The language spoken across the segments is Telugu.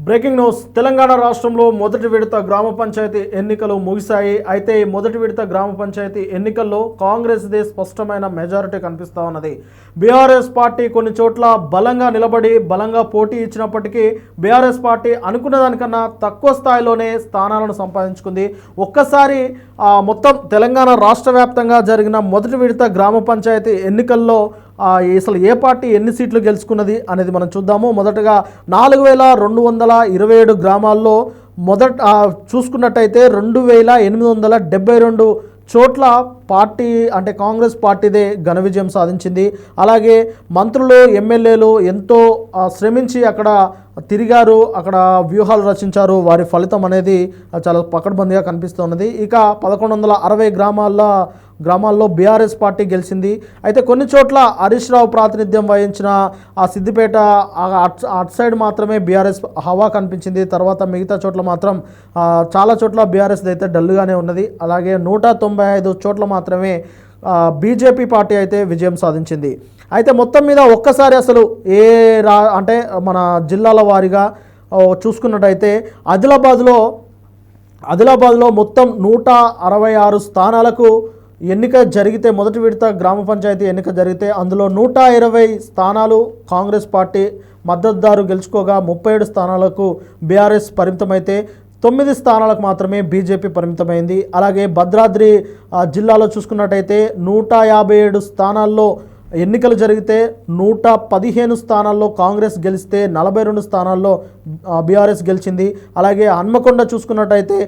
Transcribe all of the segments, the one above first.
Breaking news. తెలంగాణ రాష్ట్రంలో మొదటి విడత గ్రామ పంచాయతీ ఎన్నికలు ముగిశాయి. అయితే ఈ మొదటి విడత గ్రామ పంచాయతీ ఎన్నికల్లో కాంగ్రెస్దే స్పష్టమైన మెజారిటీ కనిపిస్తూ ఉన్నది. బీఆర్ఎస్ పార్టీ కొన్ని చోట్ల బలంగా నిలబడి బలంగా పోటీ ఇచ్చినప్పటికీ బీఆర్ఎస్ పార్టీ అనుకున్న దానికన్నా తక్కువ స్థాయిలోనే స్థానాలను సంపాదించుకుంది. ఒక్కసారి మొత్తం తెలంగాణ రాష్ట్ర వ్యాప్తంగా జరిగిన మొదటి విడత గ్రామ పంచాయతీ ఎన్నికల్లో అసలు ఏ పార్టీ ఎన్ని సీట్లు గెలుచుకున్నది అనేది మనం చూద్దాము. మొదటగా 4227 గ్రామాల్లో చూసుకున్నట్టయితే 2872 చోట్ల పార్టీ అంటే కాంగ్రెస్ పార్టీదే ఘన విజయం సాధించింది. అలాగే మంత్రులు, ఎమ్మెల్యేలు ఎంతో శ్రమించి అక్కడ తిరిగారు, అక్కడ వ్యూహాలు రచించారు. వారి ఫలితం అనేది చాలా పకడ్బందీగా కనిపిస్తున్నది. ఇక 1160 గ్రామాల్లో బీఆర్ఎస్ పార్టీ గెలిచింది. అయితే కొన్ని చోట్ల హరీష్ రావు ప్రాతినిధ్యం వహించిన ఆ సిద్దిపేట అటు సైడ్ మాత్రమే బీఆర్ఎస్ హవా కనిపించింది. తర్వాత మిగతా చోట్ల మాత్రం చాలా చోట్ల బీఆర్ఎస్ అయితే డల్గానే ఉన్నది. అలాగే 195 చోట్ల మాత్రమే బీజేపీ పార్టీ అయితే విజయం సాధించింది. అయితే మొత్తం మీద ఒక్కసారి అసలు అంటే మన జిల్లాల వారీగా చూసుకున్నట్టయితే ఆదిలాబాద్లో మొత్తం 166 స్థానాలకు ఎన్నిక జరిగితే, మొదటి విడత గ్రామ పంచాయతీ ఎన్నిక జరిగితే అందులో 120 స్థానాలు కాంగ్రెస్ పార్టీ మద్దతుదారు గెలుచుకోగా 37 స్థానాలకు బీఆర్ఎస్ పరిమితమైతే 9 స్థానాలకు మాత్రమే బీజేపీ పరిమితమైంది. అలాగే భద్రాద్రి జిల్లాలో చూసుకున్నట్టయితే 157 స్థానాల్లో ఎన్నికలు జరిగితే 115 స్థానాల్లో కాంగ్రెస్ గెలిస్తే 42 స్థానాల్లో బీఆర్ఎస్ గెలిచింది. అలాగే హన్మకొండ చూసుకున్నట్టయితే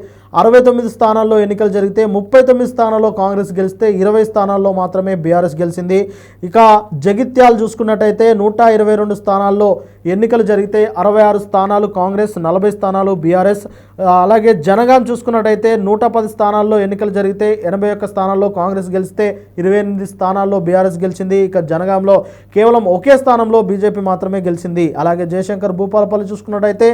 69 స్థానాల్లో ఎన్నికలు జరిగితే 39 స్థానాల్లో కాంగ్రెస్ గెలిస్తే 20 స్థానాల్లో మాత్రమే బీఆర్ఎస్ గెలిచింది. ఇక జగిత్యాల చూసుకున్నట్టయితే 122 స్థానాల్లో ఎన్నికలు జరిగితే 66 స్థానాలు కాంగ్రెస్, 40 స్థానాలు బీఆర్ఎస్. అలాగే జనగాం చూసుకున్నట్టయితే 110 స్థానాల్లో ఎన్నికలు జరిగితే 81 స్థానాల్లో కాంగ్రెస్ గెలిస్తే 28 స్థానాల్లో బీఆర్ఎస్ గెలిచింది. ఇక జనగాంలో కేవలం ఒకే స్థానంలో బీజేపీ మాత్రమే గెలిచింది. అలాగే జయశంకర్ భూపాలపల్లి చూసుకున్నట్టయితే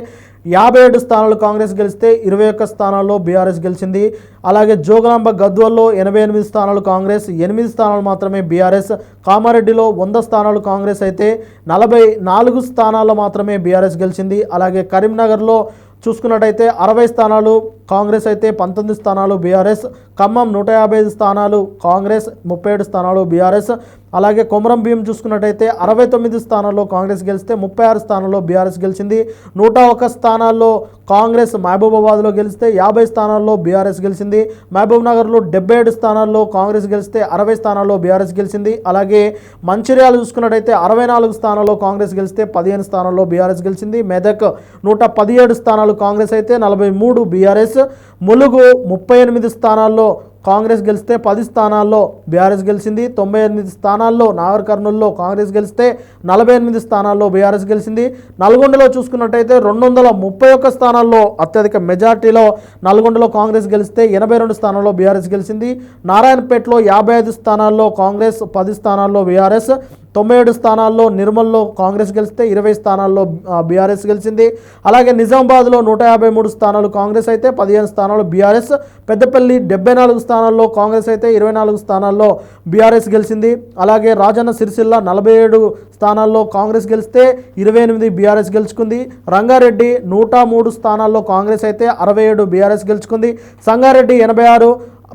57 స్థానాలు కాంగ్రెస్ గెలిస్తే 21 స్థానాల్లో బీఆర్ఎస్ గెలిచింది. అలాగే జోగులాంబ గద్వాల్లో 88 స్థానాలు కాంగ్రెస్, 8 స్థానాలు మాత్రమే బీఆర్ఎస్. కామారెడ్డిలో 100 స్థానాలు కాంగ్రెస్ అయితే 44 స్థానాల్లో మాత్రమే బీఆర్ఎస్ గెలిచింది. అలాగే కరీంనగర్లో చూసుకున్నట్టయితే 60 స్థానాలు కాంగ్రెస్ అయితే 19 స్థానాలు బీఆర్ఎస్. ఖమ్మం 155 స్థానాలు కాంగ్రెస్, 37 స్థానాలు బీఆర్ఎస్. అలాగే కొమరం భీం చూసుకున్నట్టయితే 69 స్థానాల్లో కాంగ్రెస్ గెలిస్తే 36 స్థానాల్లో బీఆర్ఎస్ గెలిచింది. 101 స్థానాల్లో కాంగ్రెస్ మహబూబాబాద్లో గెలిస్తే 50 స్థానాల్లో బీఆర్ఎస్ గెలిచింది. మహబూబ్ నగర్లో 77 స్థానాల్లో కాంగ్రెస్ గెలిస్తే 60 స్థానాల్లో బీఆర్ఎస్ గెలిచింది. అలాగే మంచిర్యాల చూసుకున్నట్టయితే 64 స్థానాల్లో కాంగ్రెస్ గెలిస్తే 15 స్థానాల్లో బీఆర్ఎస్ గెలిచింది. మెదక్ 117 స్థానాలు కాంగ్రెస్ అయితే 43 బీఆర్ఎస్. ములుగు 38 స్థానాల్లో కాంగ్రెస్ గెలిస్తే 10 స్థానాల్లో బీఆర్ఎస్ గెలిచింది. 98 స్థానాల్లో నాగర్ కర్నూల్లో కాంగ్రెస్ గెలిస్తే 48 స్థానాల్లో బీఆర్ఎస్ గెలిచింది. నల్గొండలో చూసుకున్నట్టయితే 231 స్థానాల్లో అత్యధిక మెజార్టీలో నల్గొండలో కాంగ్రెస్ గెలిస్తే 82 స్థానాల్లో బీఆర్ఎస్ గెలిచింది. నారాయణపేటలో 55 స్థానాల్లో కాంగ్రెస్, 10 స్థానాల్లో బీఆర్ఎస్. 97 స్థానాల్లో నిర్మల్లో కాంగ్రెస్ గెలిస్తే 20 స్థానాల్లో బీఆర్ఎస్ గెలిచింది. అలాగే నిజామాబాద్లో 153 స్థానాలు కాంగ్రెస్ అయితే 15 స్థానాలు బీఆర్ఎస్. పెద్దపల్లి 74 స్థానాల్లో కాంగ్రెస్ అయితే 24 స్థానాల్లో బీఆర్ఎస్ గెలిచింది. అలాగే రాజన్న సిరిసిల్ల 47 స్థానాల్లో కాంగ్రెస్ గెలిస్తే 28 బీఆర్ఎస్ గెలుచుకుంది. రంగారెడ్డి 103 స్థానాల్లో కాంగ్రెస్ అయితే 67 బీఆర్ఎస్ గెలుచుకుంది. సంగారెడ్డి 86,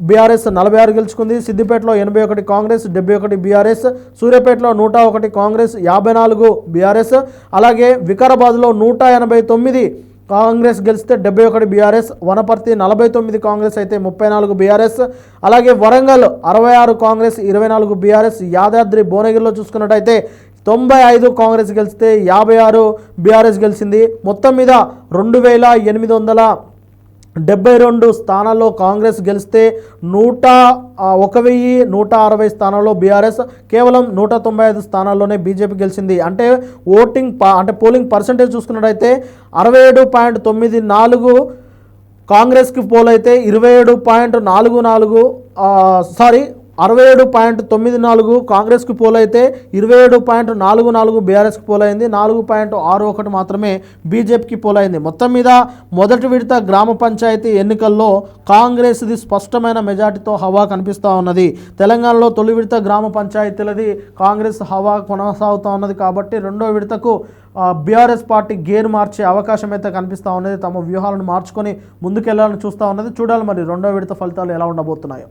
బీఆర్ఎస్ 46 గెలుచుకుంది. సిద్దిపేటలో 81 కాంగ్రెస్, 71 బీఆర్ఎస్. సూర్యాపేటలో 101 కాంగ్రెస్, 54 బీఆర్ఎస్. అలాగే వికారాబాద్లో 189 కాంగ్రెస్ గెలిస్తే 71 బీఆర్ఎస్. వనపర్తి 49 కాంగ్రెస్ అయితే 34 బీఆర్ఎస్. అలాగే వరంగల్ 66 కాంగ్రెస్, 24 బీఆర్ఎస్. యాదాద్రి భువనగిరిలో చూసుకున్నట్టయితే 95 కాంగ్రెస్ గెలిస్తే 56 బీఆర్ఎస్ గెలిచింది. మొత్తం మీద 2872 స్థానాల్లో కాంగ్రెస్ గెలిస్తే 1160 స్థానాల్లో బీఆర్ఎస్, కేవలం 195 స్థానాల్లోనే బీజేపీ గెలిచింది. అంటే పోలింగ్ పర్సంటేజ్ చూసుకున్నట్టయితే 67.94 కాంగ్రెస్కి పోల్ అయితే 27.44 67.94 కాంగ్రెస్కి పోలైతే 27.44 బీఆర్ఎస్కి పోలైంది, 4.61 మాత్రమే బీజేపీకి పోలైంది. మొత్తం మీద మొదటి విడత గ్రామ పంచాయతీ ఎన్నికల్లో కాంగ్రెస్ది స్పష్టమైన మెజార్టీతో హవా కనిపిస్తూ ఉన్నది. తెలంగాణలో తొలి విడత గ్రామ పంచాయతీలది కాంగ్రెస్ హవా కొనసాగుతూ ఉన్నది. కాబట్టి రెండో విడతకు బీఆర్ఎస్ పార్టీ గేర్ మార్చే అవకాశం అయితే కనిపిస్తూ ఉన్నది. తమ వ్యూహాలను మార్చుకొని ముందుకెళ్లాలని చూస్తూ ఉన్నది. చూడాలి మరి రెండో విడత ఫలితాలు ఎలా ఉండబోతున్నాయో.